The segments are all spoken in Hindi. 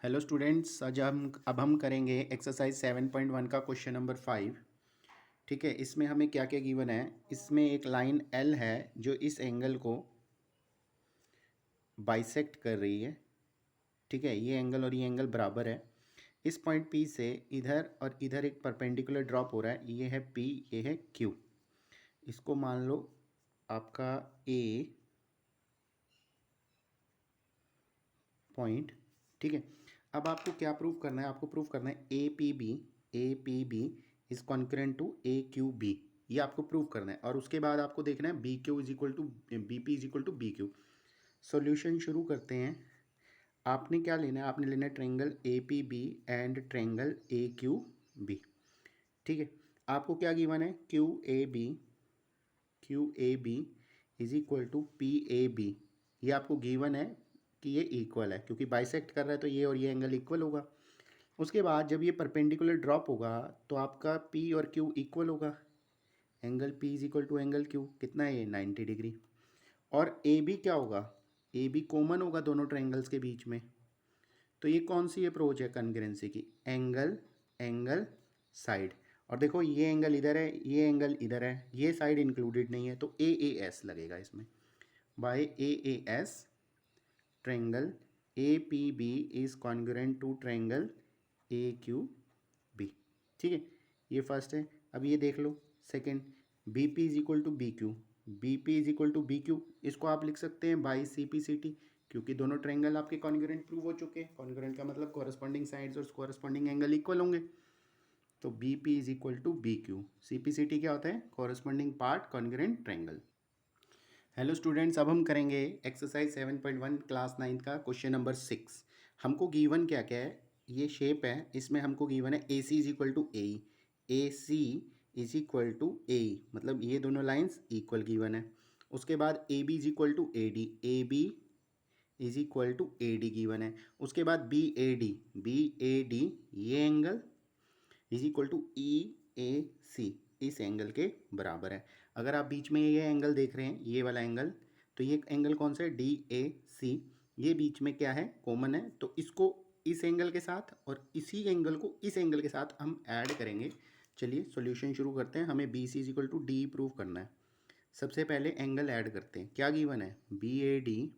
हेलो स्टूडेंट्स, आज हम करेंगे एक्सरसाइज 7.1 का क्वेश्चन नंबर 5। ठीक है, इसमें हमें क्या क्या गिवन है। इसमें एक लाइन एल है जो इस एंगल को बाइसेक्ट कर रही है। ठीक है, ये एंगल और ये एंगल बराबर है। इस पॉइंट पी से इधर और इधर एक परपेंडिकुलर ड्रॉप हो रहा है। ये है पी, ये है क्यू। इसको मान लो आपका ए पॉइंट। ठीक है, अब आपको क्या प्रूव करना है? आपको प्रूव करना है A P B is congruent to A Q B. ये आपको प्रूव करना है और उसके बाद आपको देखना है B Q is equal to B P is equal to B Q. Solution शुरू करते हैं। आपने क्या लेना है? आपने लेना है triangle A P B and triangle A Q B. ठीक है, आपको क्या गिवन है? Q A B is equal to P A B. ये आपको गिवन है कि ये इक्वल है, क्योंकि बाइसेक्ट कर रहा है तो ये और ये एंगल इक्वल होगा। उसके बाद जब ये परपेंडिकुलर ड्रॉप होगा तो आपका पी और क्यू इक्वल होगा। Angle P is equal to angle Q कितना है? ये 90 डिग्री। और ए बी क्या होगा? ए बी कॉमन होगा दोनों ट्रायंगल्स के बीच में। तो ये कौन सी अप्रोच है कॉन्ग्रुएंसी की? Angle angle side. और देखो ये एंगल इधर है, ये एंगल इधर है, ये साइड इंक्लूडेड नहीं है, तो ए एस लगेगा इसमें। By A S triangle A P B is congruent to triangle A Q B. ठीक है, ये फर्स्ट है। अब ये देख लो second, B P is equal to B Q. B P is equal to B Q, इसको आप लिख सकते हैं by C P C T, क्योंकि दोनों ट्रायंगल आपके कॉन्ग्रुएंट प्रूव हो चुके हैं। कॉन्ग्रुएंट का मतलब कॉरस्पॉन्डिंग साइड्स और कॉरस्पॉन्डिंग एंगल इक्वल होंगे। तो B P is equal to B Q. C P C T क्या होता है? Corresponding part congruent triangle. Hello students, अब हम करेंगे एक्सरसाइज 7.1 क्लास 9 का क्वेश्चन नंबर 6। हमको गिवन क्या क्या है? ये शेप है, इसमें हमको गिवन है A C is equal to A C is equal to A, मतलब ये दोनों लाइंस इक्वल गिवन है। उसके बाद A B is equal to A B is equal to A D given है। उसके बाद बी ए डी ये angle is equal to E A C इस एंगल के बराबर है। अगर आप बीच में ये एंगल देख रहे हैं, ये वाला एंगल, तो ये एंगल कौन सा है? D A C. ये बीच में क्या है? कॉमन है, तो इसको इस एंगल के साथ और इसी एंगल को इस एंगल के साथ हम ऐड करेंगे। चलिए सॉल्यूशन शुरू करते हैं। हमें B C is equal to D prove करना है। सबसे पहले एंगल ऐड करते हैं। क्या गिवन है? B A D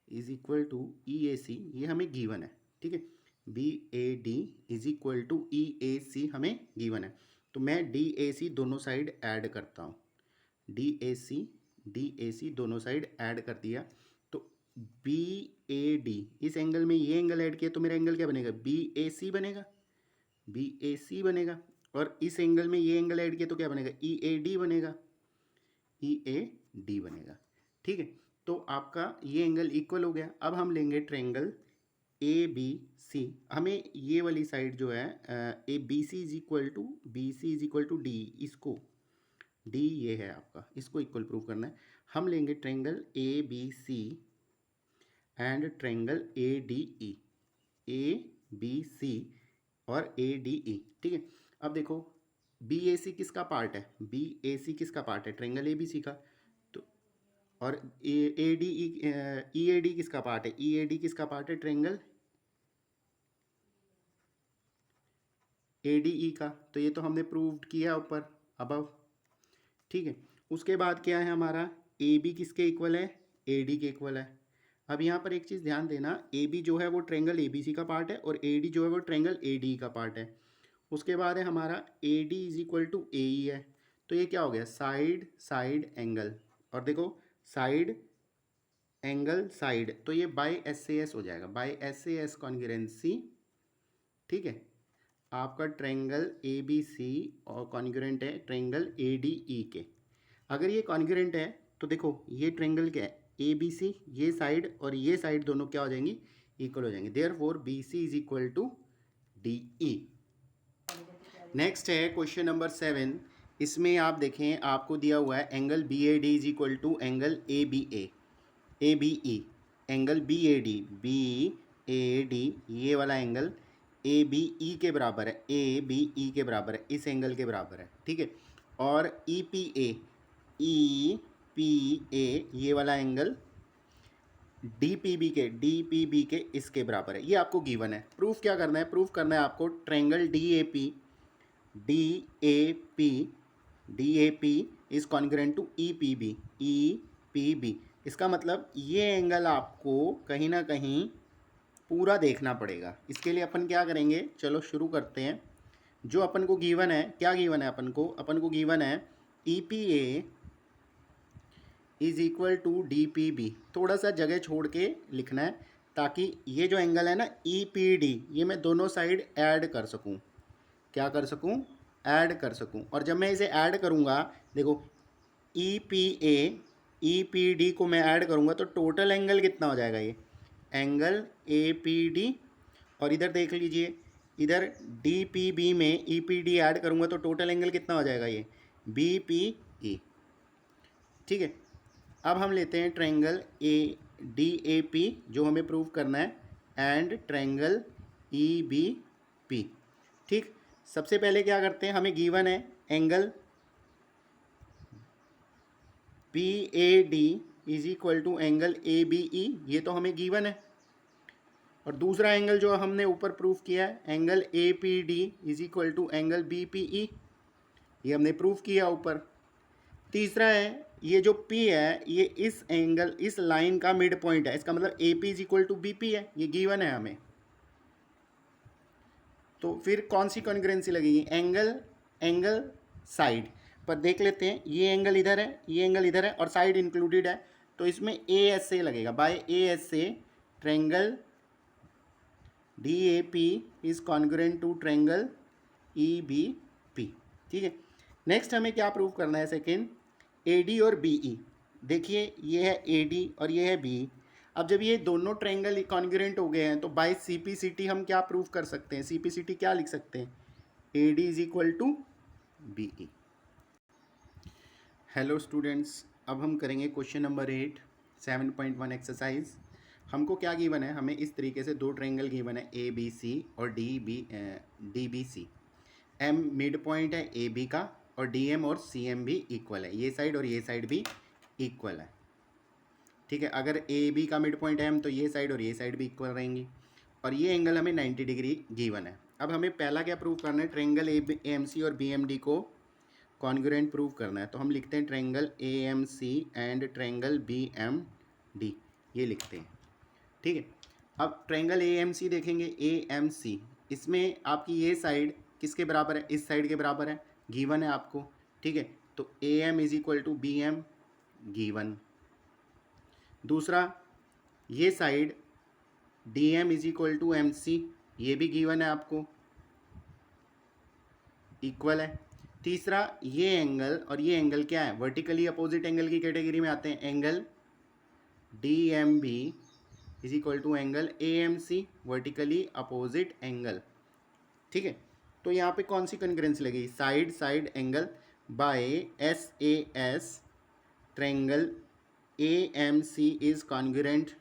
is equal to E A C, ये हमें गिवन है। ठीक है, B A D is equal to E A C हमें गिवन है। तो मैं डी ए सी दोनों साइड ऐड करता हूँ। डी ए सी दोनों साइड ऐड कर दिया। तो बी ए डी, इस एंगल में ये एंगल ऐड किया तो मेरा एंगल क्या बनेगा? बी ए सी बनेगा। बी ए सी बनेगा। और इस एंगल में ये एंगल ऐड किया तो क्या बनेगा? ई ए डी बनेगा। ई ए डी बनेगा। ठीक है, तो आपका ये एंगल इक्वल हो गया। अब हम लेंगे ट्रायंगल ए बी सी। हमें ये वाली साइड जो है A B C is equal to D, इसको डी ये है आपका, इसको इक्वल प्रूव करना है। हम लेंगे triangle A B C and triangle A B C और ए डी ई। ठीक है, अब देखो बी ए सी किसका पार्ट है? बी ए सी किसका पार्ट है? ट्रायंगल ए बी सी का। तो और A D E A D किसका पार्ट है? ई ए डी किसका पार्ट है? ट्रायंगल ए डी ई का। तो ये तो हमने प्रूव्ड किया ऊपर अबव। ठीक है, उसके बाद क्या है हमारा? ए बी किसके इक्वल है? ए डी के इक्वल है। अब यहाँ पर एक चीज़ ध्यान देना, ए बी जो है वो ट्रायंगल ए बी सी का पार्ट है और ए डी जो है वो ट्रायंगल ए डी का पार्ट है। उसके बाद है हमारा A D is equal to A E है। तो ये क्या हो गया? Side side angle. और देखो साइड एंगल साइड, तो ये बाय एस ए एस हो जाएगा, bye S A S congruency. ठीक है, आपका ट्रायंगल ए बी सी और कॉन्ग्रुएंट है ट्रायंगल ए डी ई के। अगर ये कॉन्ग्रुएंट है तो देखो ये ट्रायंगल क्या है? ए बी सी, ये साइड और ये साइड दोनों क्या हो जाएंगी? इक्वल हो जाएंगे। Therefore B C is equal to D E. Next है क्वेश्चन नंबर 7। इसमें आप देखें, आपको दिया हुआ है angle B A D is equal to angle A B E. Angle B A D ये वाला एंगल ए बी ई के बराबर है, ए बी ई के बराबर है, इस एंगल के बराबर है। ठीक है, और ई पी ए ये वाला एंगल डी पी बी के इसके बराबर है, ये आपको गिवन है। प्रूफ क्या करना है? प्रूफ करना है आपको triangle D A P is congruent to E P B. इसका मतलब ये एंगल आपको कहीं ना कहीं पूरा देखना पड़ेगा। इसके लिए अपन क्या करेंगे, चलो शुरू करते हैं। जो अपन को गिवन है, क्या गिवन है अपन को गिवन है E P A is equal to D P B. थोड़ा सा जगह छोड़ के लिखना है ताकि ये जो एंगल है ना ई पी डी, ये मैं दोनों साइड ऐड कर सकूँ। क्या कर सकूँ? ऐड कर सकूँ। और जब मैं इसे ऐड करूँगा, देखो ई पी डी को मैं ऐड करूँगा तो टोटल एंगल कितना हो जाएगा? ये एंगल ए पी डी। और इधर देख लीजिए, इधर डी पी बी में ई पी डी ऐड करूँगा तो टोटल एंगल कितना हो जाएगा? ये बी पी ई। ठीक है, अब हम लेते हैं ट्रायंगल डी ए पी जो हमें प्रूव करना है, and triangle E B P. ठीक, सबसे पहले क्या करते हैं, हमें गिवन है angle P A D is equal to angle A B E, ये तो हमें गिवन है। और दूसरा एंगल जो हमने ऊपर प्रूफ किया है angle A P D is equal to angle B P E, ये हमने प्रूफ किया ऊपर। तीसरा है ये जो P है ये इस एंगल, इस लाइन का मिड पॉइंट है, इसका मतलब A P is equal to B P है, ये गिवन है हमें। तो फिर कौन सी कॉन्ग्रुएंसी लगेगी? एंगल साइड पर देख लेते हैं। ये एंगल इधर है, ये एंगल इधर है और साइड इंक्लूडेड है, तो इसमें ए एस ए लगेगा। By A S A triangle D A P is congruent to triangle E B P. ठीक है, नेक्स्ट हमें क्या प्रूव करना है? सेकेंड ए डी और बी ई। देखिए ये है ए डी और ये है बी। अब जब ये दोनों ट्रायंगल कॉन्ग्रुएंट हो गए हैं तो by C P C T हम क्या प्रूव कर सकते हैं? सी पी सी टी क्या लिख सकते हैं? A D is equal to B E. Hello students, अब हम करेंगे क्वेश्चन नंबर 8 7.1 एक्सरसाइज। हमको क्या गिवन है? हमें इस तरीके से दो ट्रायंगल गिवन है ए बी सी और D B C. M mid point है ए बी का और डी एम और सी एम भी इक्वल है, ये साइड और ये साइड भी इक्वल है। ठीक है, अगर ए बी का मिड पॉइंट एम तो ये साइड और ये साइड भी इक्वल रहेंगी। और ये एंगल हमें 90 डिग्री गिवन है। अब हमें पहला क्या प्रूव करना है? ट्रायंगल ए एम सी और बी एम डी को कॉन्ग्रुएंट प्रूव करना है। तो हम लिखते हैं triangle A M C and triangle B M D, ये लिखते हैं। ठीक है, अब ट्रायंगल ए एम सी देखेंगे, ए एम सी, इसमें आपकी ये साइड किसके बराबर है? इस साइड के बराबर है, गिवन है आपको। ठीक है, तो A M is equal to B M, given. दूसरा ये side D M is equal to M C, ये भी गिवन है आपको, इक्वल है। तीसरा ये एंगल और ये एंगल क्या है? वर्टिकली अपोजिट एंगल की कैटेगरी में आते हैं। Angle D M B is equal to angle A M C, vertically opposite angle. ठीक है, तो यहाँ पे कौन सी कॉन्ग्रुएंसी लगेगी? Side side angle by S A S triangle A M C is congruent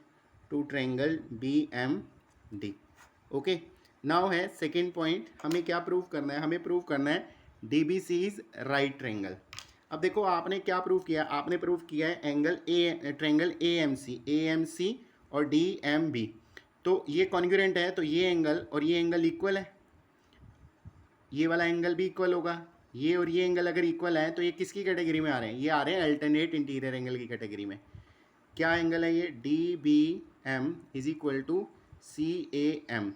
to triangle B M D. Okay, now है सेकेंड पॉइंट, हमें क्या प्रूव करना है? हमें प्रूव करना है D B C is right triangle. अब देखो आपने क्या प्रूव किया? आपने प्रूव किया है angle triangle A M C और डी एम बी, तो ये कॉन्ग्रुएंट है, तो ये एंगल और ये एंगल इक्वल है, ये वाला एंगल भी इक्वल होगा। ये और ये एंगल अगर इक्वल है तो ये किसकी कैटेगरी में आ रहे हैं? ये आ रहे हैं अल्टरनेट इंटीरियर एंगल की कैटेगरी में। क्या एंगल है ये? D B M is equal to C A M.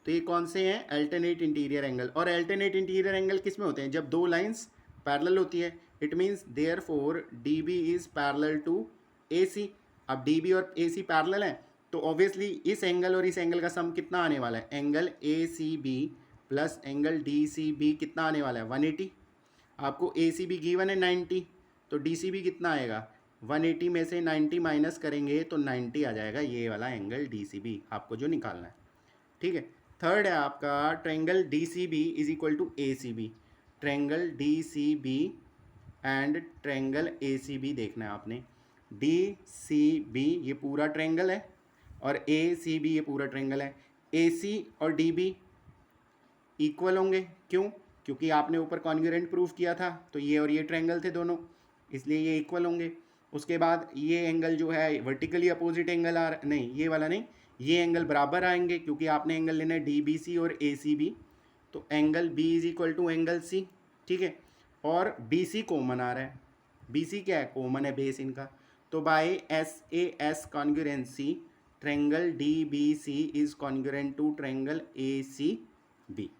तो ये कौन से हैं? Alternate interior angle. और अल्टरनेट इंटीरियर एंगल किस में होते हैं? जब दो लाइंस पैरेलल होती है। It means therefore D B is parallel to A C. अब डी बी और ए सी पैरेलल है तो ऑब्वियसली इस एंगल और इस एंगल का सम कितना आने वाला है? Angle A C B plus angle D C B कितना आने वाला है? 180। आपको ए सी बी गिवन है 90, तो डी सी बी कितना आएगा? 180 में से 90 माइनस करेंगे तो 90 आ जाएगा, ये वाला एंगल डी सी बी आपको जो निकालना है। ठीक है, थर्ड है आपका triangle D C B is equal to A C B. Triangle D C B and triangle A C B देखना है आपने। डी सी बी ये पूरा ट्रायंगल है और ए सी बी ये पूरा ट्रायंगल है। ए सी और डी बी इक्वल होंगे, क्यों? क्योंकि आपने ऊपर कॉन्ग्रुएंट प्रूफ किया था, तो ये और ये ट्रायंगल थे दोनों, इसलिए ये इक्वल होंगे। उसके बाद ये एंगल जो है वर्टिकली अपोजिट एंगल आ रहा, नहीं ये वाला नहीं, ये एंगल बराबर आएंगे क्योंकि आपने एंगल लेना है डी बी सी और ए सी बी, तो angle B is equal to angle C, ठीक है। और बी सी कॉमन आ रहा है, बी सी क्या है, कॉमन है बेस इनका, तो by S A S congruency triangle D B C is congruent to triangle A C B.